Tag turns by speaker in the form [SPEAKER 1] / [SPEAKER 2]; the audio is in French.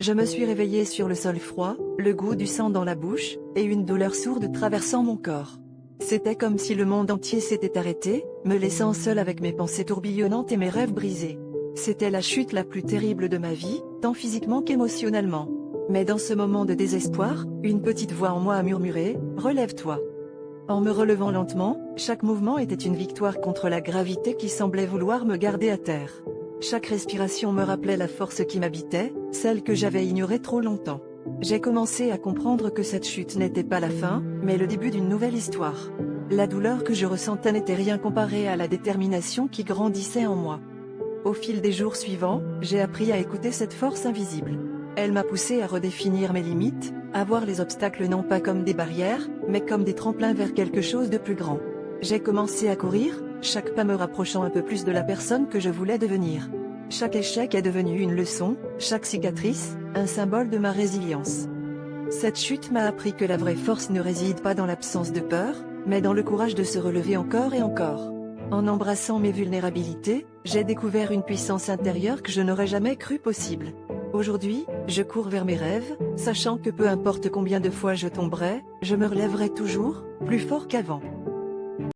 [SPEAKER 1] Je me suis réveillée sur le sol froid, le goût du sang dans la bouche, et une douleur sourde traversant mon corps. C'était comme si le monde entier s'était arrêté, me laissant seule avec mes pensées tourbillonnantes et mes rêves brisés. C'était la chute la plus terrible de ma vie, tant physiquement qu'émotionnellement. Mais dans ce moment de désespoir, une petite voix en moi a murmuré « Relève-toi ». En me relevant lentement, chaque mouvement était une victoire contre la gravité qui semblait vouloir me garder à terre. Chaque respiration me rappelait la force qui m'habitait, celle que j'avais ignorée trop longtemps. J'ai commencé à comprendre que cette chute n'était pas la fin, mais le début d'une nouvelle histoire. La douleur que je ressentais n'était rien comparée à la détermination qui grandissait en moi. Au fil des jours suivants, j'ai appris à écouter cette force invisible. Elle m'a poussé à redéfinir mes limites, à voir les obstacles non pas comme des barrières, mais comme des tremplins vers quelque chose de plus grand. J'ai commencé à courir, chaque pas me rapprochant un peu plus de la personne que je voulais devenir. Chaque échec est devenu une leçon, chaque cicatrice, un symbole de ma résilience. Cette chute m'a appris que la vraie force ne réside pas dans l'absence de peur, mais dans le courage de se relever encore et encore. En embrassant mes vulnérabilités, j'ai découvert une puissance intérieure que je n'aurais jamais cru possible. Aujourd'hui, je cours vers mes rêves, sachant que peu importe combien de fois je tomberai, je me relèverai toujours, plus fort qu'avant.